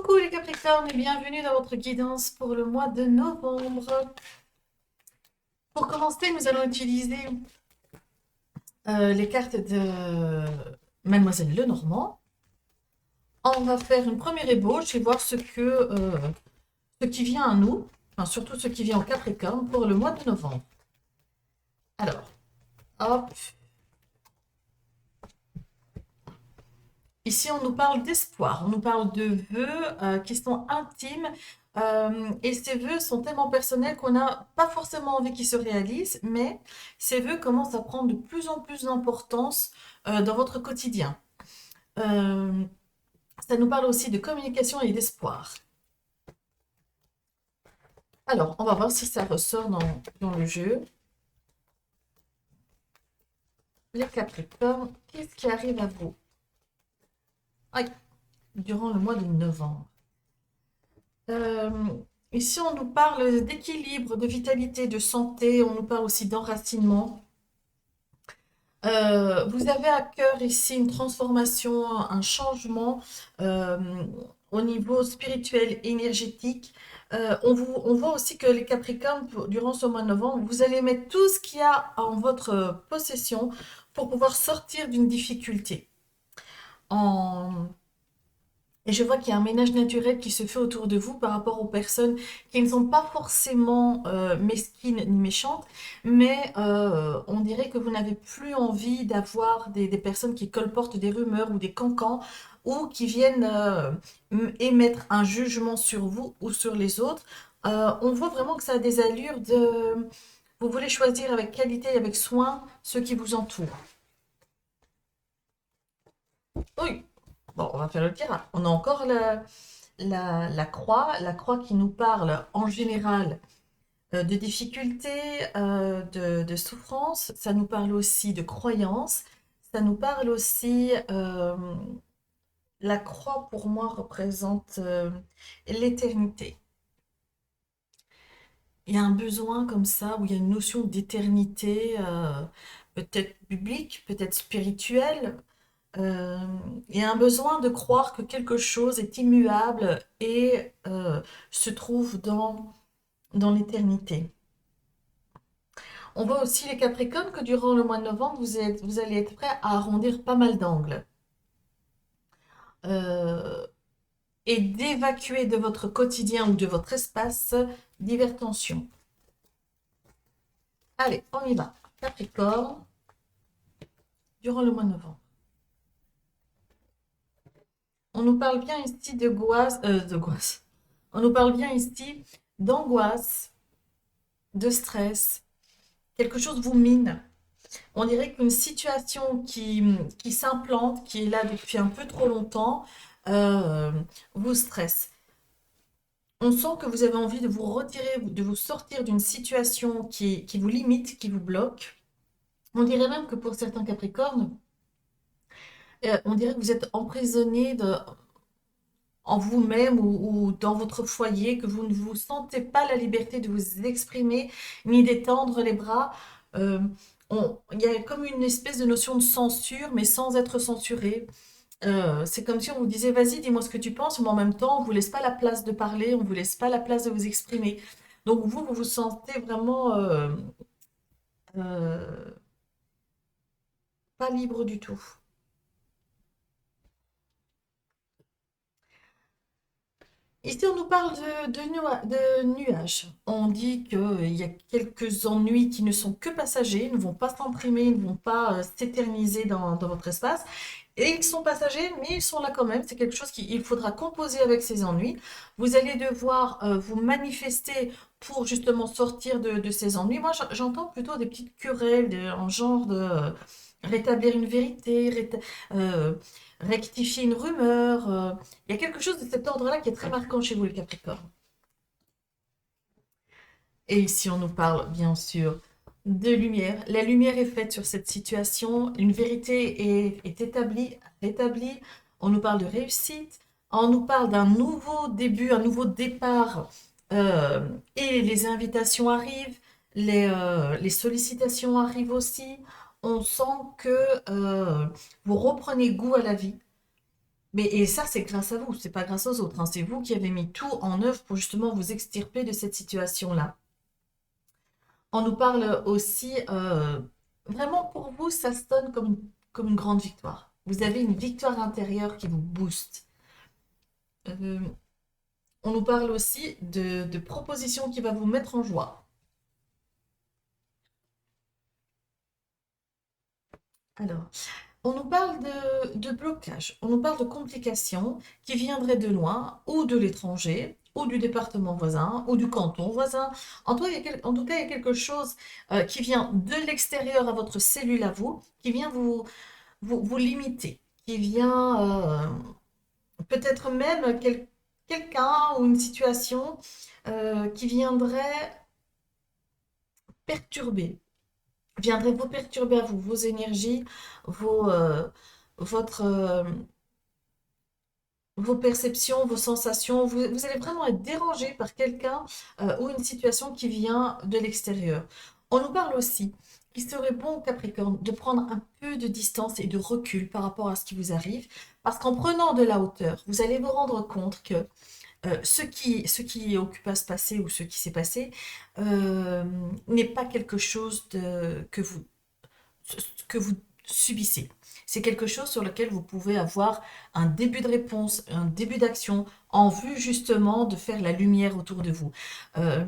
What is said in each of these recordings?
Coucou les Capricornes et bienvenue dans votre guidance pour le mois de novembre. Pour commencer, nous allons utiliser les cartes de Mademoiselle Lenormand. On va faire une première ébauche et voir ce qui vient à nous, enfin, surtout ce qui vient en Capricorne pour le mois de novembre. Alors, hop. Ici, on nous parle d'espoir, on nous parle de vœux qui sont intimes et ces vœux sont tellement personnels qu'on n'a pas forcément envie qu'ils se réalisent, mais ces vœux commencent à prendre de plus en plus d'importance dans votre quotidien. Euh, Ça nous parle aussi de communication et d'espoir. Alors, on va voir si ça ressort dans le jeu. Les Capricornes, qu'est-ce qui arrive à vous? Aïe, durant le mois de novembre. Euh, Ici, on nous parle d'équilibre, de vitalité, de santé. On nous parle aussi d'enracinement. Vous avez à cœur ici une transformation, un changement euh, au niveau spirituel, énergétique. On voit aussi que les Capricornes, durant ce mois de novembre, vous allez mettre tout ce qu'il y a en votre possession pour pouvoir sortir d'une difficulté. En, Et je vois qu'il y a un ménage naturel qui se fait autour de vous par rapport aux personnes qui ne sont pas forcément mesquines ni méchantes, mais on dirait que vous n'avez plus envie d'avoir des personnes qui colportent des rumeurs ou des cancans ou qui viennent émettre un jugement sur vous ou sur les autres. On voit vraiment que ça a des allures de... Vous voulez choisir avec qualité et avec soin ceux qui vous entourent. Oui, bon, on va faire le tirage. On a encore la croix qui nous parle en général de difficultés, de souffrances. Ça nous parle aussi de croyances. Ça nous parle aussi, la croix pour moi représente l'éternité. Il y a un besoin comme ça où il y a une notion d'éternité, peut-être biblique, peut-être spirituelle. Euh, il y a un besoin de croire que quelque chose est immuable et se trouve dans l'éternité. On voit aussi les Capricornes que durant le mois de novembre, vous allez être prêts à arrondir pas mal d'angles euh, et d'évacuer de votre quotidien ou de votre espace diverses tensions. Allez, on y va. Capricorne, durant le mois de novembre. On nous parle bien ici de goisse. On nous parle bien ici d'angoisse, de stress. Quelque chose vous mine. On dirait qu'une situation qui s'implante, qui est là depuis un peu trop longtemps, euh, vous stresse. On sent que vous avez envie de vous retirer, de vous sortir d'une situation qui vous limite, qui vous bloque. On dirait même que pour certains Capricornes, on dirait que vous êtes emprisonné en vous-même ou dans votre foyer, que vous ne vous sentez pas la liberté de vous exprimer ni d'étendre les bras. Euh, il y a comme une espèce de notion de censure, mais sans être censuré. C'est comme si on vous disait, vas-y, dis-moi ce que tu penses, mais en même temps, on vous laisse pas la place de parler, on vous laisse pas la place de vous exprimer. Donc vous vous sentez vraiment euh, pas libre du tout. Ici, on nous parle de nuages. On dit qu'il y a quelques ennuis qui ne sont que passagers, ne vont pas s'imprimer, ne vont pas s'éterniser dans votre espace. Et ils sont passagers, mais ils sont là quand même. C'est quelque chose qu'il faudra composer avec ces ennuis. Vous allez devoir vous manifester pour justement sortir de ces ennuis. Moi, j'entends plutôt des petites querelles en genre de rétablir une vérité, euh, rectifier une rumeur. Il y a quelque chose de cet ordre-là qui est très marquant chez vous, les Capricornes. Et ici, on nous parle bien sûr de lumière. La lumière est faite sur cette situation. Une vérité est établie, rétablie. On nous parle de réussite. On nous parle d'un nouveau début, un nouveau départ. Et les invitations arrivent. Les sollicitations arrivent aussi. On sent que vous reprenez goût à la vie. Mais et ça, c'est grâce à vous, c'est pas grâce aux autres, hein. C'est vous qui avez mis tout en œuvre pour justement vous extirper de cette situation-là. On nous parle aussi, vraiment pour vous, ça sonne comme une grande victoire. Vous avez une victoire intérieure qui vous booste. Euh, on nous parle aussi de propositions qui va vous mettre en joie. Alors, on nous parle de blocage, on nous parle de complications qui viendraient de loin ou de l'étranger ou du département voisin ou du canton voisin. En tout cas, il y a quelque chose qui vient de l'extérieur à votre cellule à vous, qui vient vous limiter, qui vient peut-être même quelqu'un ou une situation qui perturber, viendrait vous perturber à vous, vos énergies, vos, votre, vos perceptions, vos sensations. Vous allez vraiment être dérangé par quelqu'un ou une situation qui vient de l'extérieur. On nous parle aussi qu'il serait bon, Capricorne, de prendre un peu de distance et de recul par rapport à ce qui vous arrive, parce qu'en prenant de la hauteur, vous allez vous rendre compte que ce qui occupe à se passer ou ce qui s'est passé euh, n'est pas quelque chose que vous subissez. C'est quelque chose sur lequel vous pouvez avoir un début de réponse, un début d'action en vue justement de faire la lumière autour de vous. Euh,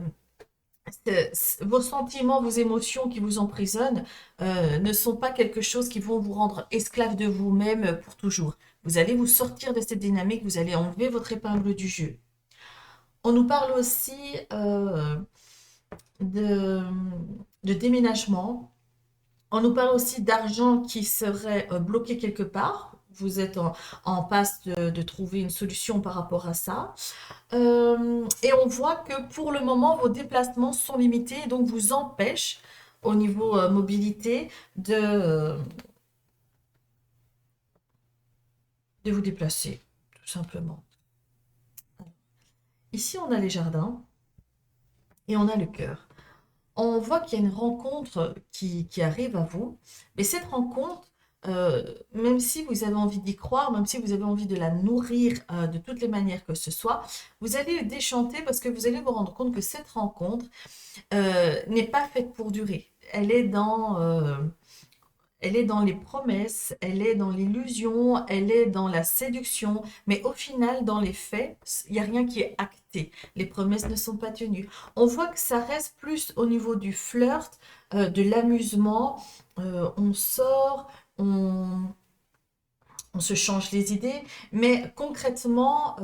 Vos sentiments, vos émotions qui vous emprisonnent ne sont pas quelque chose qui vont vous rendre esclave de vous-même pour toujours. Vous allez vous sortir de cette dynamique, vous allez enlever votre épingle du jeu. On nous parle aussi de, de déménagement. On nous parle aussi d'argent qui serait bloqué quelque part. Vous êtes en passe de trouver une solution par rapport à ça. Et on voit que pour le moment, vos déplacements sont limités et donc vous empêchent au niveau mobilité de vous déplacer, tout simplement. Ici, on a les jardins et on a le cœur. On voit qu'il y a une rencontre qui arrive à vous, mais cette rencontre, même si vous avez envie d'y croire, même si vous avez envie de la nourrir de toutes les manières que ce soit, vous allez le déchanter parce que vous allez vous rendre compte que cette rencontre n'est pas faite pour durer. Elle est dans les promesses, elle est dans l'illusion, elle est dans la séduction, mais au final, dans les faits, il n'y a rien qui est acté. Les promesses ne sont pas tenues. On voit que ça reste plus au niveau du flirt, de l'amusement. On sort, on, on se change les idées, mais concrètement,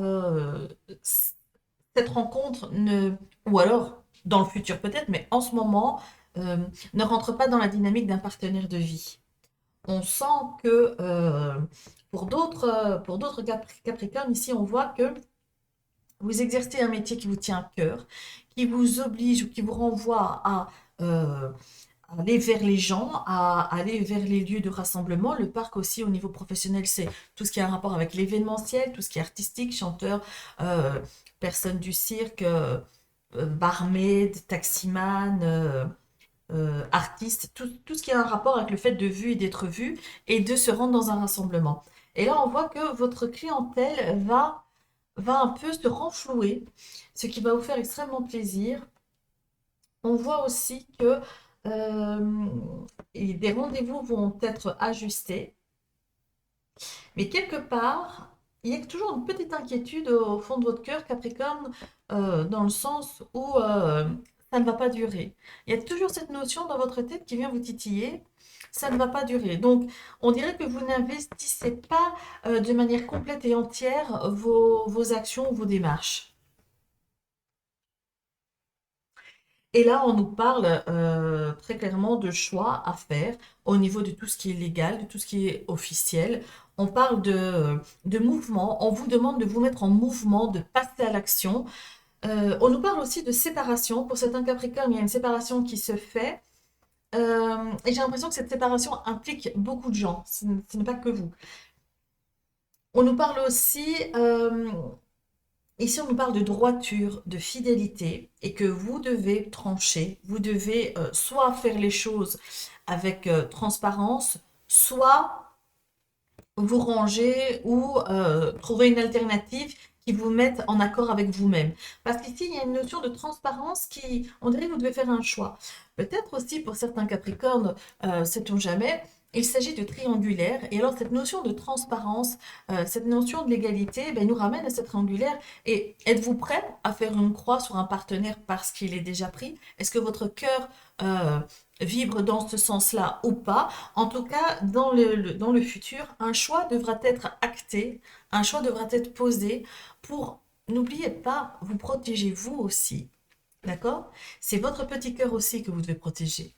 cette rencontre ou alors dans le futur peut-être, mais en ce moment, euh, ne rentre pas dans la dynamique d'un partenaire de vie. On sent que pour d'autres Capricornes, ici, on voit que vous exercez un métier qui vous tient à cœur, qui vous oblige ou qui vous renvoie euh, à aller vers les gens, à aller vers les lieux de rassemblement. Le parc aussi, au niveau professionnel, c'est tout ce qui a un rapport avec l'événementiel, tout ce qui est artistique, chanteur, euh, personne du cirque, barmaid, taximan, artiste, tout ce qui a un rapport avec le fait de vu et d'être vu et de se rendre dans un rassemblement. Et là, on voit que votre clientèle va un peu se renflouer, ce qui va vous faire extrêmement plaisir. On voit aussi que euh, et des rendez-vous vont être ajustés, mais quelque part, il y a toujours une petite inquiétude au fond de votre cœur, Capricorne, dans le sens où ça ne va pas durer. Il y a toujours cette notion dans votre tête qui vient vous titiller, ça ne va pas durer. Donc, on dirait que vous n'investissez pas de manière complète et entière vos actions, vos démarches. Et là, on nous parle très clairement de choix à faire au niveau de tout ce qui est légal, de tout ce qui est officiel. On parle de mouvement, on vous demande de vous mettre en mouvement, de passer à l'action. On nous parle aussi de séparation. Pour certains Capricornes, il y a une séparation qui se fait. Et j'ai l'impression que cette séparation implique beaucoup de gens. Ce n'est pas que vous. On nous parle aussi ici, on nous parle de droiture, de fidélité, et que vous devez trancher, vous devez soit faire les choses avec transparence, soit vous ranger ou trouver une alternative qui vous mette en accord avec vous-même. Parce qu'ici, il y a une notion de transparence qui, on dirait que vous devez faire un choix. Peut-être aussi pour certains Capricornes, sait-on jamais, il s'agit de triangulaire. Et alors, cette notion de transparence, cette notion de l'égalité, ben, nous ramène à cette triangulaire. Et êtes-vous prêt à faire une croix sur un partenaire parce qu'il est déjà pris? Est-ce que votre cœur vibre dans ce sens-là ou pas? En tout cas, dans le futur, un choix devra être acté, un choix devra être posé pour, n'oubliez pas, vous protéger vous aussi. D'accord? C'est votre petit cœur aussi que vous devez protéger.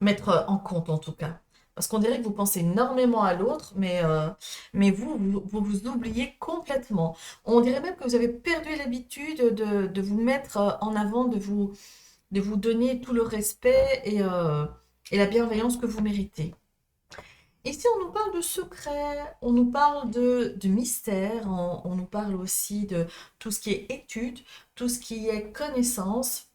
Mettre en compte en tout cas. Parce qu'on dirait que vous pensez énormément à l'autre, mais vous oubliez complètement. On dirait même que vous avez perdu l'habitude de vous mettre en avant, de vous donner tout le respect et la bienveillance que vous méritez. Ici, on nous parle de secret, on nous parle de mystère, on nous parle aussi de tout ce qui est étude, tout ce qui est connaissance.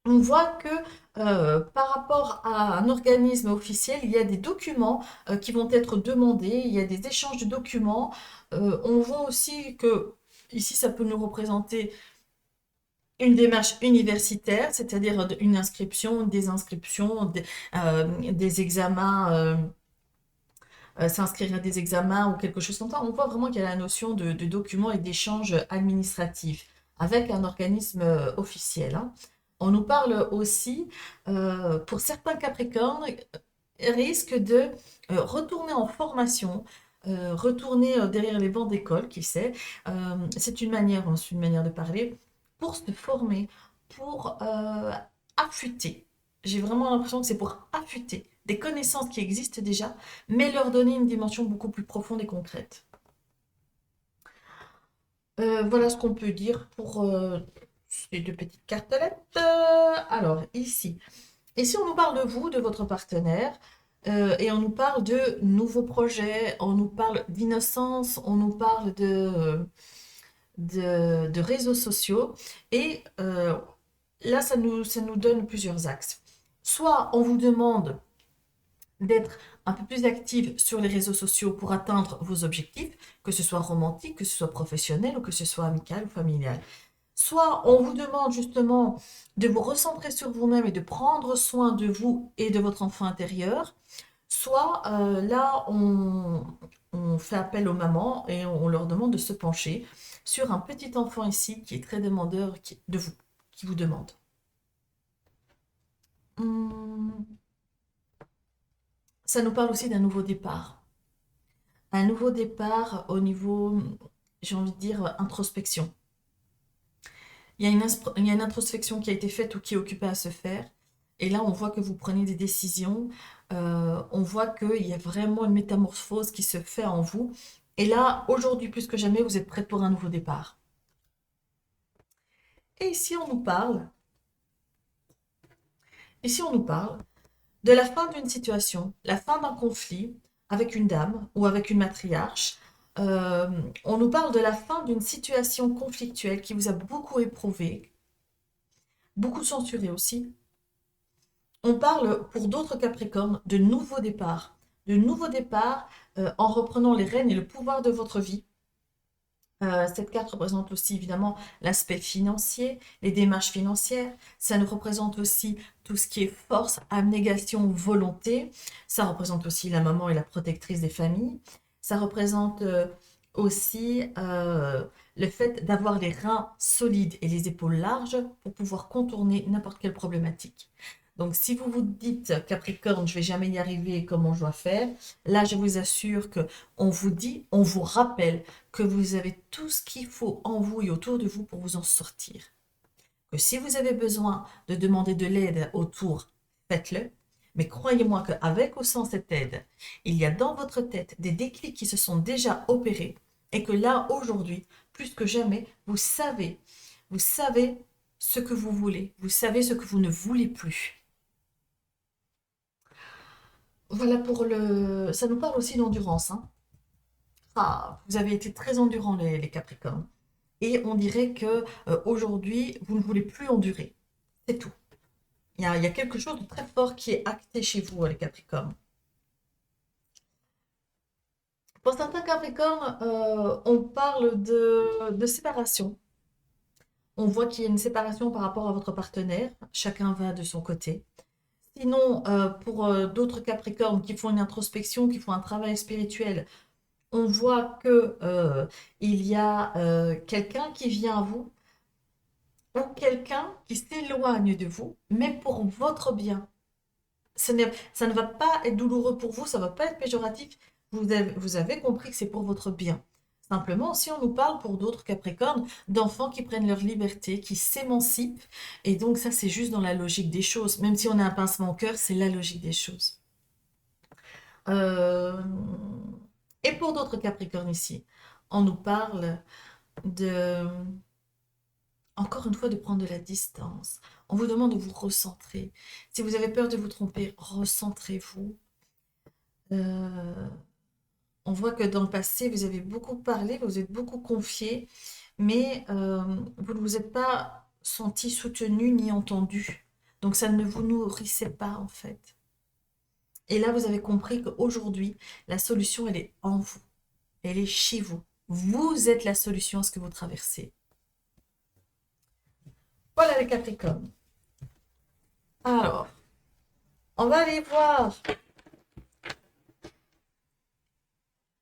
On voit que par rapport à un organisme officiel, il y a des documents qui vont être demandés, il y a des échanges de documents. On voit aussi que ici, ça peut nous représenter une démarche universitaire, c'est-à-dire une inscription, une désinscription, des examens. S'inscrire à des examens ou quelque chose comme ça, on voit vraiment qu'il y a la notion de documents et d'échanges administratifs avec un organisme officiel. Hein. On nous parle aussi, pour certains Capricornes, risque de retourner en formation, retourner derrière les bancs d'école, qui sait. C'est une manière de parler, pour se former, pour affûter. J'ai vraiment l'impression que c'est pour affûter des connaissances qui existent déjà, mais leur donner une dimension beaucoup plus profonde et concrète. Voilà ce qu'on peut dire pour ces deux petites cartelettes. Alors, ici. Ici, on nous parle de vous, de votre partenaire, et on nous parle de nouveaux projets, on nous parle d'innocence, on nous parle de réseaux sociaux. Et là, ça nous donne plusieurs axes. Soit on vous demande d'être un peu plus active sur les réseaux sociaux pour atteindre vos objectifs, que ce soit romantique, que ce soit professionnel ou que ce soit amical ou familial. Soit on vous demande justement de vous recentrer sur vous-même et de prendre soin de vous et de votre enfant intérieur. Soit là, on fait appel aux mamans et on leur demande de se pencher sur un petit enfant ici qui est très demandeur de vous, qui vous demande. Hum, Ça nous parle aussi d'un nouveau départ. Un nouveau départ au niveau, j'ai envie de dire, introspection. Il y a une introspection qui a été faite ou qui est occupée à se faire. Et là, on voit que vous prenez des décisions. On voit qu'il y a vraiment une métamorphose qui se fait en vous. Et là, aujourd'hui, plus que jamais, vous êtes prêts pour un nouveau départ. Et ici, on nous parle de la fin d'une situation, la fin d'un conflit avec une dame ou avec une matriarche. Euh, on nous parle de la fin d'une situation conflictuelle qui vous a beaucoup éprouvé, beaucoup censuré aussi. On parle pour d'autres Capricornes de nouveaux départs en reprenant les rênes et le pouvoir de votre vie. Cette carte représente aussi évidemment l'aspect financier, les démarches financières. Ça nous représente aussi tout ce qui est force, abnégation, volonté. Ça représente aussi la maman et la protectrice des familles. Ça représente aussi le fait d'avoir les reins solides et les épaules larges pour pouvoir contourner n'importe quelle problématique. Donc, si vous vous dites, Capricorne, je vais jamais y arriver, comment je dois faire? Là, je vous assure que on vous dit, on vous rappelle que vous avez tout ce qu'il faut en vous et autour de vous pour vous en sortir. Que si vous avez besoin de demander de l'aide autour, faites-le. Mais croyez-moi qu'avec ou sans cette aide, il y a dans votre tête des déclics qui se sont déjà opérés et que là, aujourd'hui, plus que jamais, vous savez ce que vous voulez, vous savez ce que vous ne voulez plus. Voilà pour le... Ça nous parle aussi d'endurance, hein. Ah, vous avez été très endurants, les Capricornes. Et on dirait que aujourd'hui, vous ne voulez plus endurer. C'est tout. Il y a quelque chose de très fort qui est acté chez vous, les Capricornes. Pour certains Capricornes, on parle de séparation. On voit qu'il y a une séparation par rapport à votre partenaire. Chacun va de son côté. Sinon, pour d'autres Capricornes qui font une introspection, qui font un travail spirituel, on voit que il y a quelqu'un qui vient à vous ou quelqu'un qui s'éloigne de vous, mais pour votre bien. Ça ne va pas être douloureux pour vous, ça ne va pas être péjoratif. Vous avez compris que c'est pour votre bien. Simplement, si on nous parle pour d'autres Capricornes, d'enfants qui prennent leur liberté, qui s'émancipent, et donc ça c'est juste dans la logique des choses. Même si on a un pincement au cœur, c'est la logique des choses. Euh, Et pour d'autres Capricornes ici, on nous parle de, encore une fois, de prendre de la distance. On vous demande de vous recentrer. Si vous avez peur de vous tromper, recentrez-vous. Euh, on voit que dans le passé, vous avez beaucoup parlé, vous êtes beaucoup confié, mais vous ne vous êtes pas senti soutenu ni entendu. Donc ça ne vous nourrissait pas en fait. Et là, vous avez compris qu'aujourd'hui, la solution, elle est en vous. Elle est chez vous. Vous êtes la solution à ce que vous traversez. Voilà les Capricornes. Alors, on va aller voir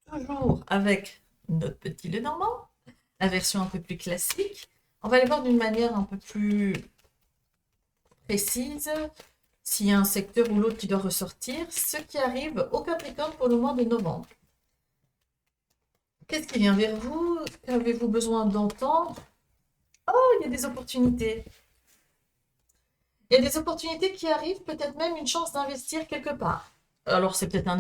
toujours avec notre petit Lenormand, la version un peu plus classique. On va aller voir d'une manière un peu plus précise s'il y a un secteur ou l'autre qui doit ressortir, ce qui arrive au Capricorne pour le mois de novembre. Qu'est-ce qui vient vers vous? Qu'avez-vous besoin d'entendre? Oh, il y a des opportunités. Il y a des opportunités qui arrivent, peut-être même une chance d'investir quelque part. Alors, c'est peut-être un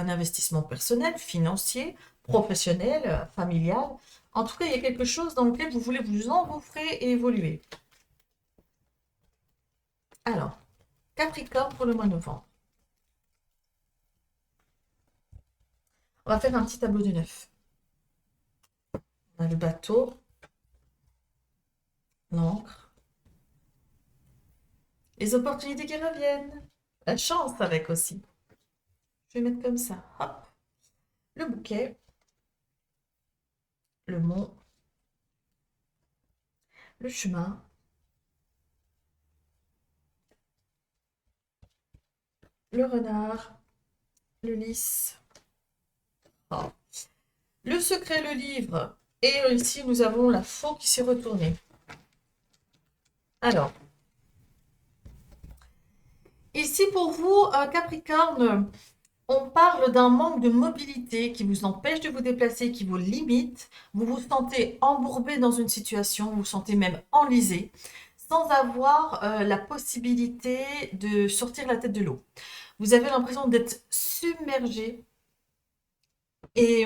investissement personnel, financier, professionnel, familial. En tout cas, il y a quelque chose dans lequel vous voulez vous engouffrer et évoluer. Alors, Capricorne pour le mois de novembre. On va faire un petit tableau de 9. On a le bateau, l'encre, les opportunités qui reviennent, la chance avec aussi. Je vais mettre comme ça. Hop. Le bouquet, le mont, le chemin, le renard, le lys. Oh. Le secret, le livre. Et ici, nous avons la faux qui s'est retournée. Alors, ici pour vous, Capricorne, on parle d'un manque de mobilité qui vous empêche de vous déplacer, qui vous limite. Vous vous sentez embourbé dans une situation, vous vous sentez même enlisé, sans avoir la possibilité de sortir la tête de l'eau. Vous avez l'impression d'être submergé et,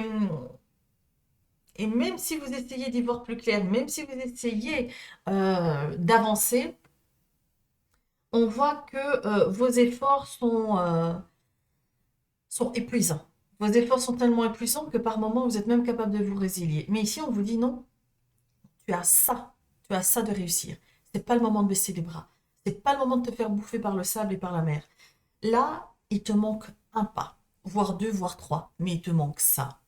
et même si vous essayez d'y voir plus clair, même si vous essayez d'avancer, on voit que vos efforts sont épuisants. Vos efforts sont tellement épuisants que par moments, vous êtes même capable de vous résilier. Mais ici, on vous dit non, tu as ça de réussir. C'est pas le moment de baisser les bras. C'est pas le moment de te faire bouffer par le sable et par la mer. Là, il te manque un pas, voire deux, voire trois, mais il te manque ça.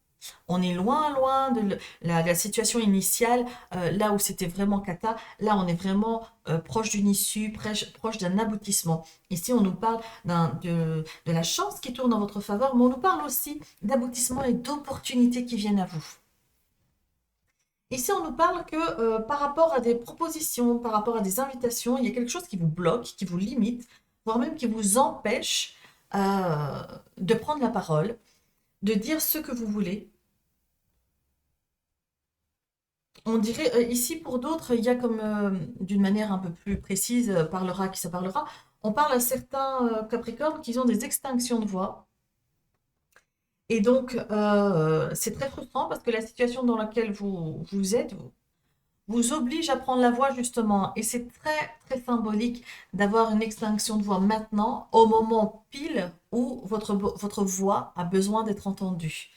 On est loin, loin de la situation initiale, là où c'était vraiment cata. Là, on est vraiment proche d'une issue, proche d'un aboutissement. Ici, on nous parle de la chance qui tourne en votre faveur, mais on nous parle aussi d'aboutissement et d'opportunités qui viennent à vous. Ici, on nous parle que par rapport à des propositions, par rapport à des invitations, il y a quelque chose qui vous bloque, qui vous limite, voire même qui vous empêche de prendre la parole, de dire ce que vous voulez. On dirait, ici pour d'autres, il y a comme, d'une manière un peu plus précise, parlera qui ça parlera, on parle à certains Capricornes qui ont des extinctions de voix. Et donc, c'est très frustrant parce que la situation dans laquelle vous êtes vous oblige à prendre la voix justement. Et c'est très, très symbolique d'avoir une extinction de voix maintenant, au moment pile où votre voix a besoin d'être entendue.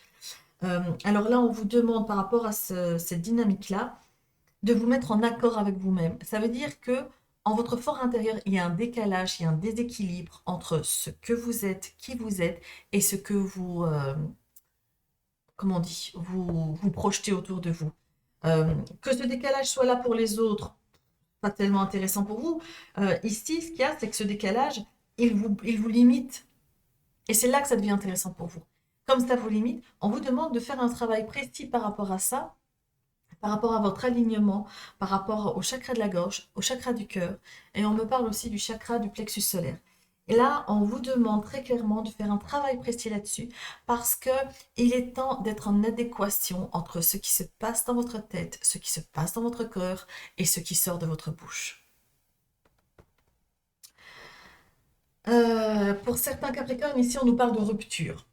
Alors là, on vous demande par rapport à cette dynamique-là, de vous mettre en accord avec vous-même. Ça veut dire que en votre fort intérieur, il y a un décalage, il y a un déséquilibre entre ce que vous êtes, qui vous êtes, et ce que comment on dit, vous projetez autour de vous. Que ce décalage soit là pour les autres, pas tellement intéressant pour vous. Ici, ce qu'il y a, c'est que ce décalage, il vous limite. Et c'est là que ça devient intéressant pour vous. Comme ça vous limite, on vous demande de faire un travail précis par rapport à ça, par rapport à votre alignement, par rapport au chakra de la gorge, au chakra du cœur. Et on me parle aussi du chakra du plexus solaire. Et là, on vous demande très clairement de faire un travail précis là-dessus parce que il est temps d'être en adéquation entre ce qui se passe dans votre tête, ce qui se passe dans votre cœur et ce qui sort de votre bouche. Pour certains Capricornes, ici, on nous parle de rupture.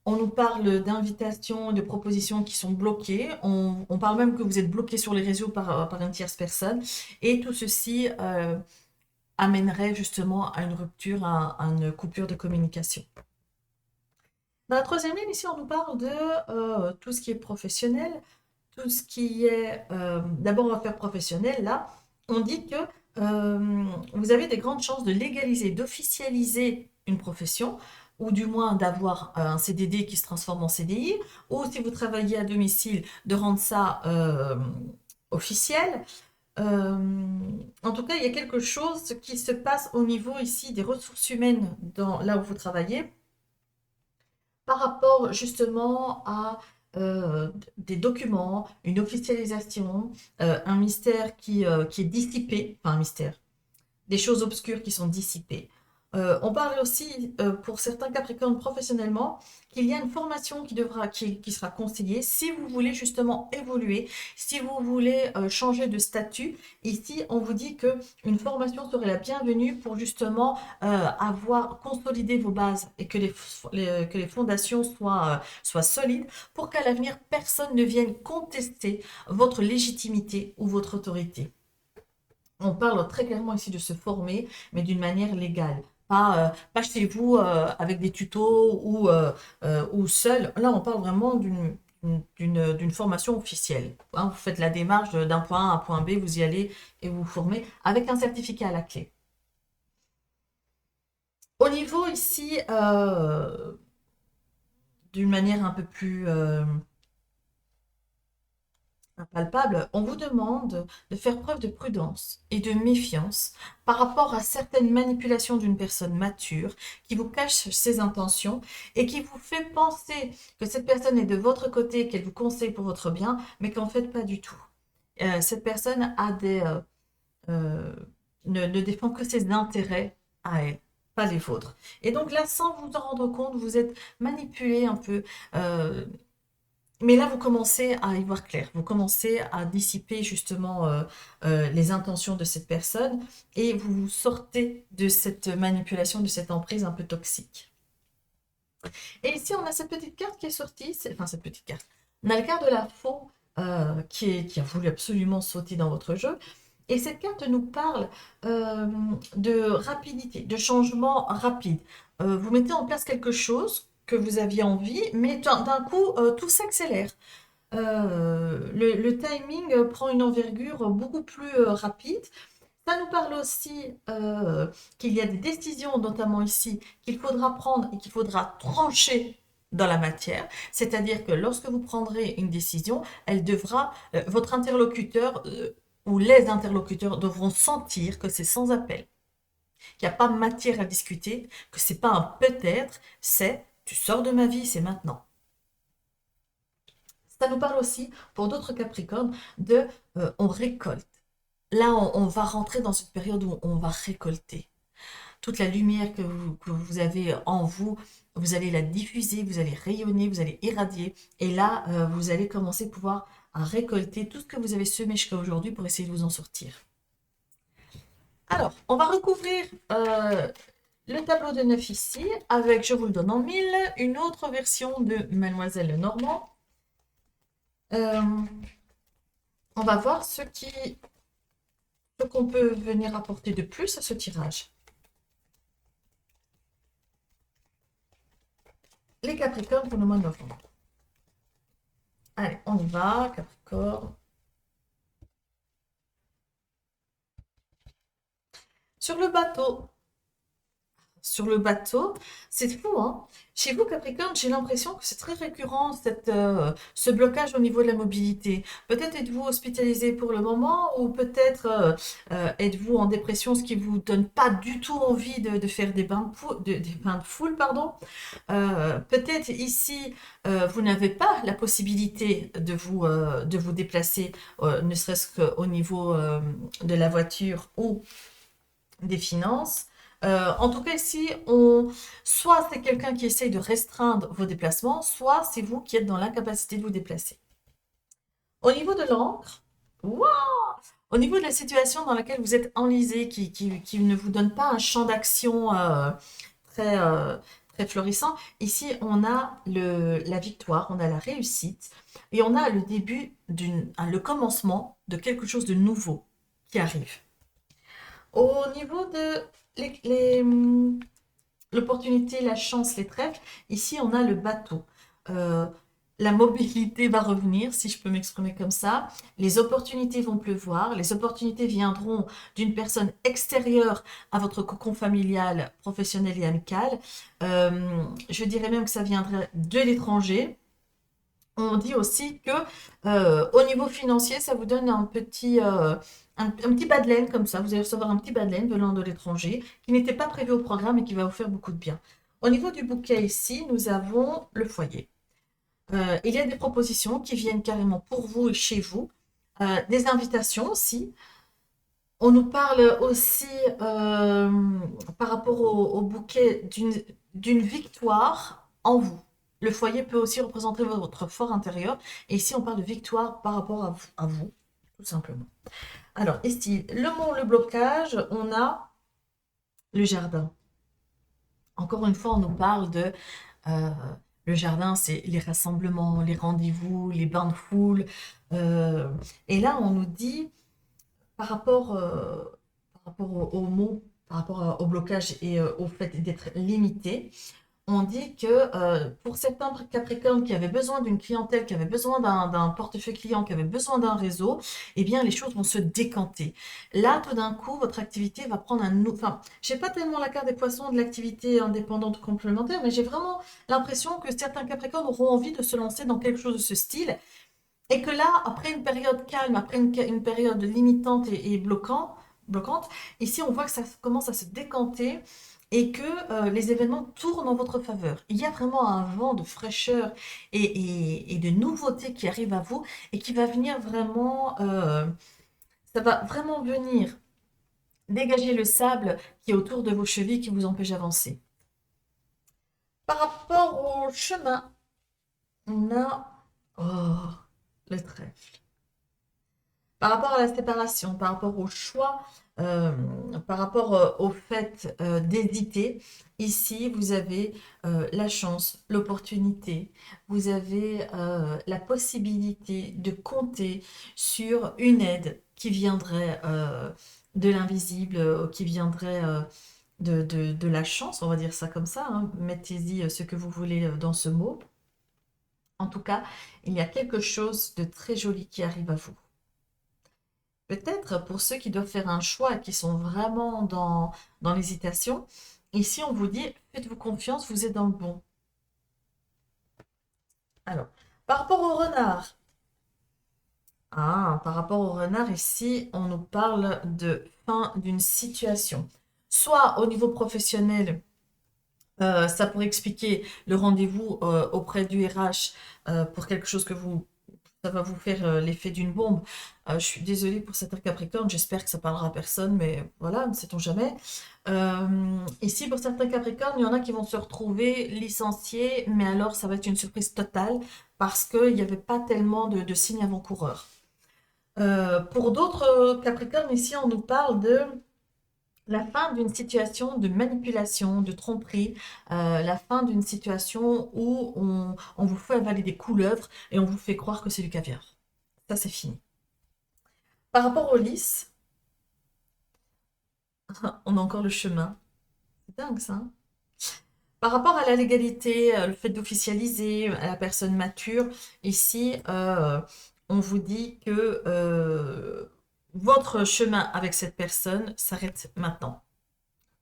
On nous parle d'invitations, de propositions qui sont bloquées. On parle même que vous êtes bloqué sur les réseaux par une tierce personne. Et tout ceci amènerait justement à une rupture, à une coupure de communication. Dans la troisième ligne, ici, on nous parle de tout ce qui est professionnel, tout ce qui est... D'abord, on va faire professionnel. Là, on dit que vous avez des grandes chances de légaliser, d'officialiser une profession, ou du moins d'avoir un CDD qui se transforme en CDI, ou si vous travaillez à domicile, de rendre ça officiel. En tout cas, il y a quelque chose qui se passe au niveau ici des ressources humaines là où vous travaillez par rapport justement à des documents, une officialisation, un mystère qui est dissipé, enfin un mystère, des choses obscures qui sont dissipées. On parle aussi, pour certains Capricornes professionnellement, qu'il y a une formation qui sera conseillée si vous voulez justement évoluer, si vous voulez changer de statut. Ici, on vous dit qu'une formation serait la bienvenue pour justement avoir consolidé vos bases et que que les fondations soient solides pour qu'à l'avenir, personne ne vienne contester votre légitimité ou votre autorité. On parle très clairement ici de se former, mais d'une manière légale. Pas chez vous avec des tutos ou seul. Là, on parle vraiment d'une formation officielle. Hein, vous faites la démarche d'un point A à un point B, vous y allez et vous vous formez avec un certificat à la clé. Au niveau ici, d'une manière un peu plus impalpable, on vous demande de faire preuve de prudence et de méfiance par rapport à certaines manipulations d'une personne mature qui vous cache ses intentions et qui vous fait penser que cette personne est de votre côté, qu'elle vous conseille pour votre bien, mais qu'en fait pas du tout. Cette personne euh, ne défend que ses intérêts à elle, pas les vôtres. Et donc là, sans vous en rendre compte, vous êtes manipulé un peu. Mais là, vous commencez à y voir clair, vous commencez à dissiper justement les intentions de cette personne et vous sortez de cette manipulation, de cette emprise un peu toxique. Et ici, on a cette petite carte qui est sortie, enfin cette petite carte. On a le carte de la faux qui a voulu absolument sauter dans votre jeu. Et cette carte nous parle de rapidité, de changement rapide. Vous mettez en place quelque chose que vous aviez envie, mais d'un coup, tout s'accélère. Le timing prend une envergure beaucoup plus rapide. Ça nous parle aussi qu'il y a des décisions, notamment ici, qu'il faudra prendre et qu'il faudra trancher dans la matière. C'est-à-dire que lorsque vous prendrez une décision, votre interlocuteur ou les interlocuteurs devront sentir que c'est sans appel, qu'il n'y a pas matière à discuter, que c'est pas un peut-être, c'est tu sors de ma vie, c'est maintenant. Ça nous parle aussi, pour d'autres Capricornes, de on récolte. Là, on va rentrer dans une période où on va récolter. Toute la lumière que vous avez en vous, vous allez la diffuser, vous allez rayonner, vous allez irradier. Et là, vous allez commencer à pouvoir à récolter tout ce que vous avez semé jusqu'à aujourd'hui pour essayer de vous en sortir. Alors, on va recouvrir le tableau de 9 ici avec, je vous le donne en mille, une autre version de Mademoiselle Lenormand. On va voir ce qu'on peut venir apporter de plus à ce tirage. Les Capricornes pour le mois de novembre. Allez, on y va, Capricorne. Sur le bateau, sur le bateau. C'est fou, hein? Chez vous, Capricorne, j'ai l'impression que c'est très récurrent, ce blocage au niveau de la mobilité. Peut-être êtes-vous hospitalisé pour le moment ou peut-être êtes-vous en dépression, ce qui vous donne pas du tout envie de faire des bains des bains de foule, pardon. Peut-être ici, vous n'avez pas la possibilité de vous déplacer, ne serait-ce qu'au niveau de la voiture ou des finances. En tout cas, ici, soit c'est quelqu'un qui essaye de restreindre vos déplacements, soit c'est vous qui êtes dans l'incapacité de vous déplacer. Au niveau de l'encre, waouh, au niveau de la situation dans laquelle vous êtes enlisé, qui ne vous donne pas un champ d'action très, très florissant, ici on a la victoire, on a la réussite et on a le début le commencement de quelque chose de nouveau qui arrive. Au niveau de l'opportunité, la chance, les trèfles, ici on a le bateau. Euh, la mobilité va revenir, si je peux m'exprimer comme ça. Les opportunités vont pleuvoir. Les opportunités viendront d'une personne extérieure à votre cocon familial, professionnel et amical. Je dirais même que ça viendrait de l'étranger. On dit aussi que au niveau financier, ça vous donne un petit bas de laine comme ça. Vous allez recevoir un petit bas de laine venant de l'étranger qui n'était pas prévu au programme et qui va vous faire beaucoup de bien. Au niveau du bouquet ici, nous avons le foyer. Il y a des propositions qui viennent carrément pour vous et chez vous. Des invitations aussi. On nous parle aussi par rapport au bouquet d'une victoire en vous. Le foyer peut aussi représenter votre fort intérieur. Et ici, on parle de victoire par rapport à vous, tout simplement. Alors, ici, le blocage, on a le jardin. Encore une fois, on nous parle de euh, le jardin, c'est les rassemblements, les rendez-vous, les bains de foule. Euh, et là, on nous dit, par rapport aux mots, par rapport au blocage et au fait d'être limité, on dit que pour certains Capricornes qui avaient besoin d'une clientèle, qui avaient besoin d'un portefeuille client, qui avaient besoin d'un réseau, eh bien les choses vont se décanter. Là, tout d'un coup, votre activité va prendre Enfin, j'ai pas tellement la carte des poissons de l'activité indépendante complémentaire, mais j'ai vraiment l'impression que certains Capricornes auront envie de se lancer dans quelque chose de ce style. Et que là, après une période calme, après une période limitante et bloquante, ici on voit que ça commence à se décanter et que les événements tournent en votre faveur. Il y a vraiment un vent de fraîcheur et de nouveauté qui arrive à vous et qui va venir vraiment, ça va vraiment venir dégager le sable qui est autour de vos chevilles qui vous empêche d'avancer. Par rapport au chemin, on a oh, le trèfle. Par rapport à la séparation, par rapport au choix, euh, par rapport au fait d'hésiter, ici vous avez la chance, l'opportunité, vous avez la possibilité de compter sur une aide qui viendrait de l'invisible, qui viendrait de la chance, on va dire ça comme ça, hein. Mettez-y ce que vous voulez dans ce mot. En tout cas, il y a quelque chose de très joli qui arrive à vous. Peut-être pour ceux qui doivent faire un choix et qui sont vraiment dans l'hésitation, ici on vous dit, faites-vous confiance, vous êtes dans le bon. Alors, par rapport au renard, par rapport au renard, ici, on nous parle de fin d'une situation. Soit au niveau professionnel, ça pourrait expliquer le rendez-vous auprès du RH pour quelque chose ça va vous faire l'effet d'une bombe. Je suis désolée pour cet Capricorne, j'espère que ça parlera à personne, mais voilà, ne sait-on jamais. Ici, pour certains Capricornes, il y en a qui vont se retrouver licenciés, mais alors ça va être une surprise totale parce qu'il n'y avait pas tellement de signes avant-coureurs. Pour d'autres Capricornes, ici, on nous parle de la fin d'une situation de manipulation, de tromperie, la fin d'une situation où on vous fait avaler des couleuvres et on vous fait croire que c'est du caviar. Ça, c'est fini. Par rapport au lys, on a encore le chemin. C'est dingue, ça, hein. Par rapport à la légalité, le fait d'officialiser, à la personne mature, ici, on vous dit que votre chemin avec cette personne s'arrête maintenant.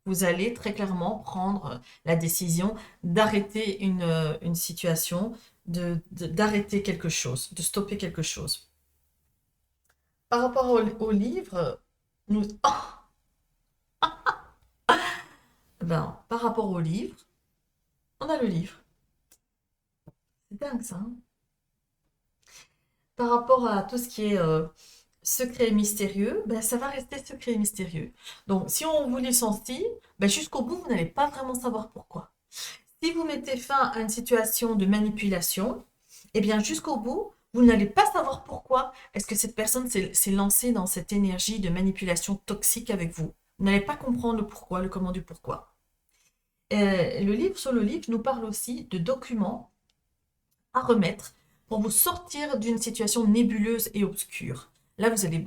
vous allez très clairement prendre la décision d'arrêter une situation, d'arrêter quelque chose, de stopper quelque chose. Par rapport au livre, nous... ben, par rapport au livre, on a le livre. C'est dingue ça, hein. Par rapport à tout ce qui est secret et mystérieux, ben, ça va rester secret et mystérieux. Donc, si on vous lit son style, ben, jusqu'au bout, vous n'allez pas vraiment savoir pourquoi. Si vous mettez fin à une situation de manipulation, eh bien, jusqu'au bout, vous n'allez pas savoir pourquoi est-ce que cette personne s'est lancée dans cette énergie de manipulation toxique avec vous. Vous n'allez pas comprendre le pourquoi, le comment du pourquoi. Le livre sur le livre nous parle aussi de documents à remettre pour vous sortir d'une situation nébuleuse et obscure. Là, vous allez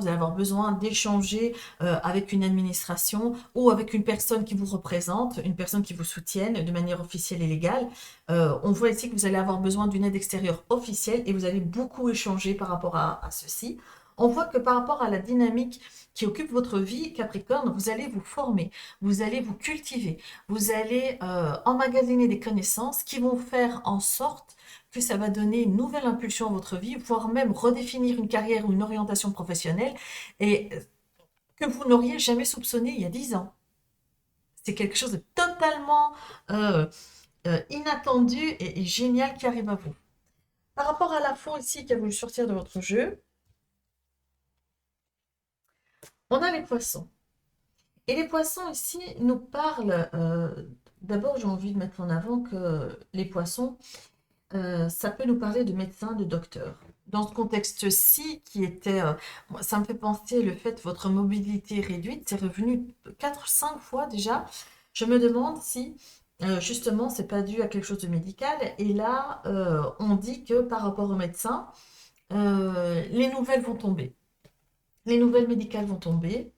avoir besoin d'échanger avec une administration ou avec une personne qui vous représente, une personne qui vous soutienne de manière officielle et légale. On voit ici que vous allez avoir besoin d'une aide extérieure officielle et vous allez beaucoup échanger par rapport à ceci. On voit que par rapport à la dynamique qui occupe votre vie, Capricorne, vous allez vous former, vous allez vous cultiver, vous allez emmagasiner des connaissances qui vont faire en sorte que ça va donner une nouvelle impulsion à votre vie, voire même redéfinir une carrière ou une orientation professionnelle et que vous n'auriez jamais soupçonné il y a 10 ans. C'est quelque chose de totalement inattendu et génial qui arrive à vous. Par rapport à la faune ici qui a voulu sortir de votre jeu, on a les poissons. Et les poissons ici nous parlent, d'abord j'ai envie de mettre en avant que les poissons, ça peut nous parler de médecins, de docteurs. Dans ce contexte-ci, ça me fait penser le fait que votre mobilité réduite, c'est revenu 4 ou 5 fois déjà. Je me demande si, justement, c'est pas dû à quelque chose de médical. Et là, on dit que par rapport aux médecins, les nouvelles vont tomber. Les nouvelles médicales vont tomber.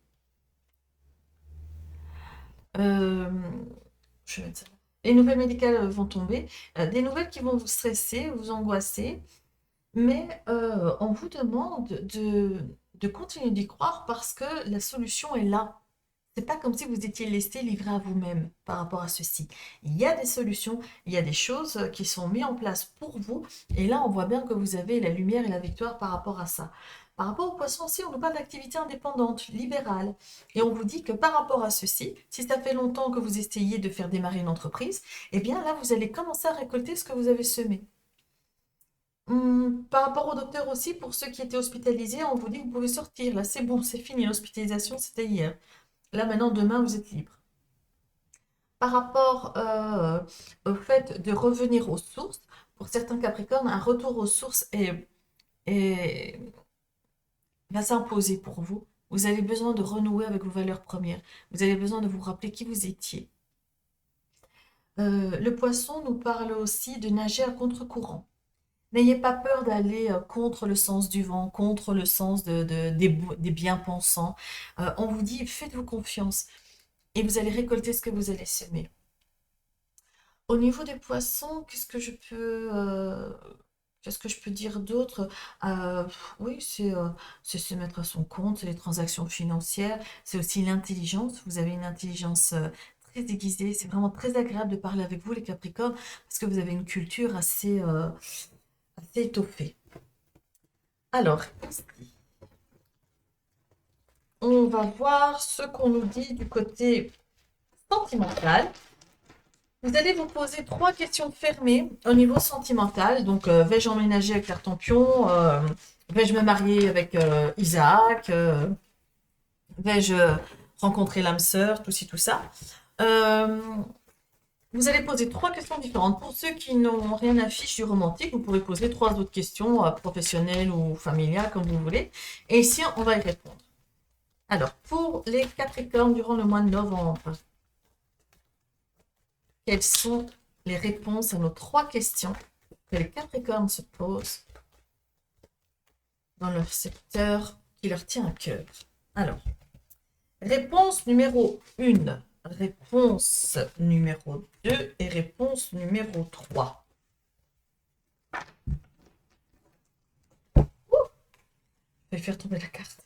Euh, je vais mettre ça là. Les nouvelles médicales vont tomber. Des nouvelles qui vont vous stresser, vous angoisser. Mais on vous demande de continuer d'y croire parce que la solution est là. C'est pas comme si vous étiez laissé livré à vous-même par rapport à ceci. Il y a des solutions, il y a des choses qui sont mises en place pour vous. Et là, on voit bien que vous avez la lumière et la victoire par rapport à ça. Par rapport aux poissons aussi, on nous parle d'activité indépendante, libérale. Et on vous dit que par rapport à ceci, si ça fait longtemps que vous essayez de faire démarrer une entreprise, eh bien là, vous allez commencer à récolter ce que vous avez semé. Par rapport au docteur aussi, pour ceux qui étaient hospitalisés, on vous dit que vous pouvez sortir. Là, c'est bon, c'est fini. L'hospitalisation, c'était hier. Là, maintenant, demain, vous êtes libre. Par rapport au fait de revenir aux sources, pour certains Capricornes, un retour aux sources va s'imposer pour vous. Vous avez besoin de renouer avec vos valeurs premières. Vous avez besoin de vous rappeler qui vous étiez. Le poisson nous parle aussi de nager à contre-courant. N'ayez pas peur d'aller contre le sens du vent, contre le sens des bien-pensants. On vous dit, faites-vous confiance et vous allez récolter ce que vous allez semer. Au niveau des poissons, qu'est-ce que je peux dire d'autre? Oui, c'est se mettre à son compte, c'est les transactions financières, c'est aussi l'intelligence. Vous avez une intelligence très aiguisée. C'est vraiment très agréable de parler avec vous, les Capricornes, parce que vous avez une culture assez étoffée. Alors, on va voir ce qu'on nous dit du côté sentimental. Vous allez vous poser 3 questions fermées au niveau sentimental. Donc, vais-je emménager avec l'Artempion? Vais-je me marier avec Isaac? Vais-je rencontrer l'âme sœur? Tout ci, tout ça. Vous allez poser 3 questions différentes. Pour ceux qui n'ont rien à fiche du romantique, vous pourrez poser 3 autres questions, professionnelles ou familiales, comme vous voulez. Et ici, on va y répondre. Alors, pour les Capricornes durant le mois de novembre, quelles sont les réponses à nos 3 questions que les Capricornes se posent dans leur secteur qui leur tient à cœur? Alors, réponse numéro 1, réponse numéro 2 et réponse numéro 3. Je vais faire tomber la carte.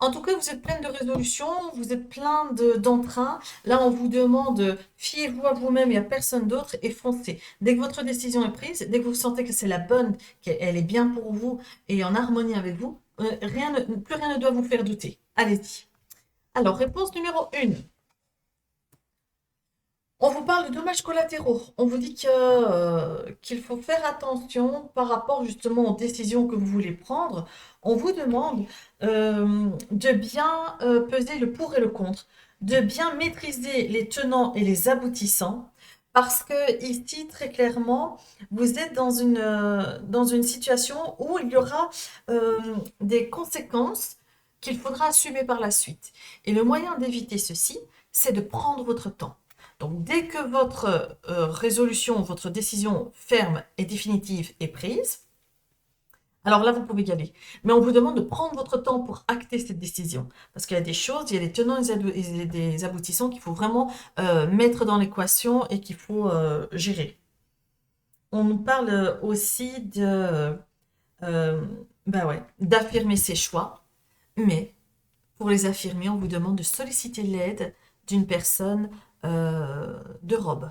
En tout cas, vous êtes plein de résolutions, vous êtes plein d'entrain. Là, on vous demande, fiez-vous à vous-même et à personne d'autre et foncez. Dès que votre décision est prise, dès que vous sentez que c'est la bonne, qu'elle est bien pour vous et en harmonie avec vous, plus rien ne doit vous faire douter. Allez-y. Alors, réponse numéro 1. On vous parle de dommages collatéraux. On vous dit qu'il faut faire attention par rapport justement aux décisions que vous voulez prendre. On vous demande de bien peser le pour et le contre, de bien maîtriser les tenants et les aboutissants, parce que ici, très clairement, vous êtes dans une situation où il y aura euh, des conséquences qu'il faudra assumer par la suite. Et le moyen d'éviter ceci, c'est de prendre votre temps. Donc, dès que votre résolution, votre décision ferme et définitive est prise, alors là, vous pouvez y aller. Mais on vous demande de prendre votre temps pour acter cette décision. Parce qu'il y a des choses, il y a des tenants et des aboutissants qu'il faut vraiment mettre dans l'équation et qu'il faut gérer. On nous parle aussi bah ouais, d'affirmer ses choix. Mais pour les affirmer, on vous demande de solliciter l'aide d'une personne de robe.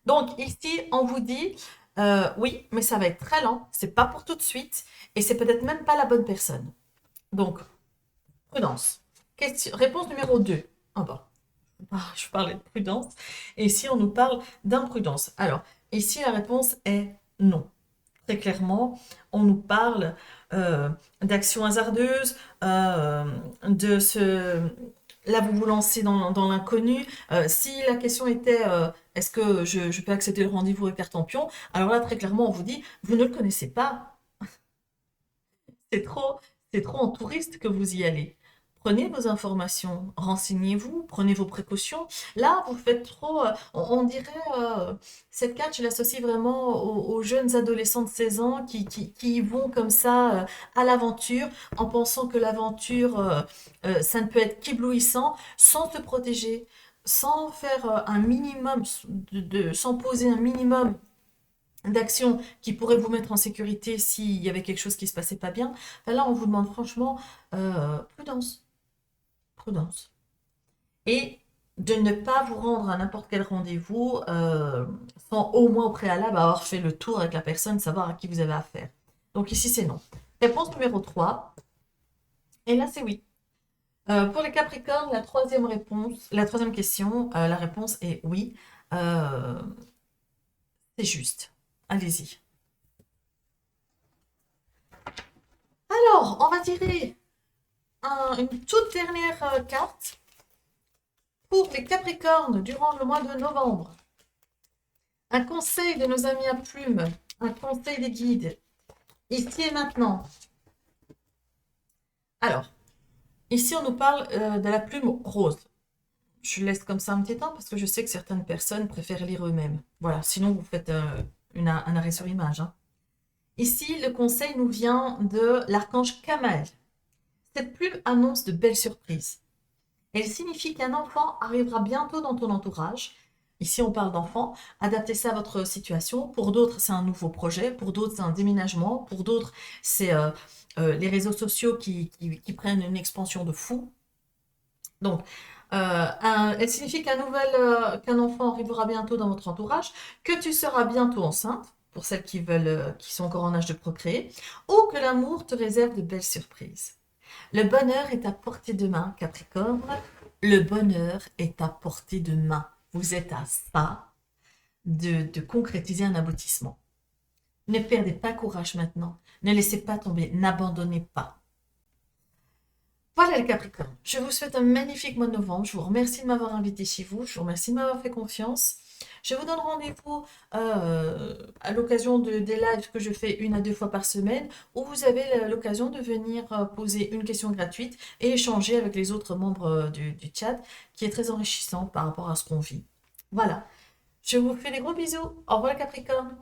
Donc ici, on vous dit, oui, mais ça va être très lent, c'est pas pour tout de suite, et c'est peut-être même pas la bonne personne. Donc, prudence. Réponse numéro 2. Ah bah, je parlais de prudence, et ici on nous parle d'imprudence. Alors, ici la réponse est non. Très clairement, on nous parle d'actions hasardeuses, de se là, vous vous lancez dans l'inconnu. Si la question était est-ce que je peux accepter le rendez-vous avec carte en pion? Alors là, très clairement, on vous dit, vous ne le connaissez pas. C'est trop, c'est trop en touriste que vous y allez. Prenez vos informations, renseignez-vous, prenez vos précautions. Là, vous faites trop, on dirait, cette carte, je l'associe vraiment aux jeunes adolescents de 16 ans qui y vont comme ça à l'aventure, en pensant que l'aventure, ça ne peut être qu'éblouissant, sans se protéger, sans faire un minimum, sans poser un minimum d'actions qui pourraient vous mettre en sécurité s'il y avait quelque chose qui se passait pas bien. Ben là, on vous demande franchement prudence, prudence. Et de ne pas vous rendre à n'importe quel rendez-vous sans au moins au préalable avoir fait le tour avec la personne, savoir à qui vous avez affaire. Donc ici, c'est non. Réponse numéro 3. Et là, c'est oui. Pour les Capricornes, la troisième question, la réponse est oui. Euh, c'est juste. Allez-y. Alors, on va tirer une toute dernière carte pour les Capricornes durant le mois de novembre. Un conseil de nos amis à plumes, un conseil des guides, ici et maintenant. Alors, ici on nous parle de la plume rose. Je laisse comme ça un petit temps parce que je sais que certaines personnes préfèrent lire eux-mêmes. Voilà, sinon vous faites un arrêt sur image. Hein. Ici, le conseil nous vient de l'archange Kamael. Cette plume annonce de belles surprises. Elle signifie qu'un enfant arrivera bientôt dans ton entourage. Ici, on parle d'enfant. Adaptez ça à votre situation. Pour d'autres, c'est un nouveau projet. Pour d'autres, c'est un déménagement. Pour d'autres, c'est les réseaux sociaux qui prennent une expansion de fou. Donc, elle signifie qu'un enfant arrivera bientôt dans votre entourage, que tu seras bientôt enceinte, pour celles qui sont encore en âge de procréer, ou que l'amour te réserve de belles surprises. Le bonheur est à portée de main, Capricorne. Le bonheur est à portée de main. Vous êtes à ça de concrétiser un aboutissement. Ne perdez pas courage maintenant. Ne laissez pas tomber. N'abandonnez pas. Voilà les Capricornes. Je vous souhaite un magnifique mois de novembre. Je vous remercie de m'avoir invité chez vous. Je vous remercie de m'avoir fait confiance. Je vous donne rendez-vous à l'occasion des lives que je fais 1 à 2 fois par semaine où vous avez l'occasion de venir poser une question gratuite et échanger avec les autres membres du chat qui est très enrichissant par rapport à ce qu'on vit. Voilà. Je vous fais des gros bisous. Au revoir les Capricornes.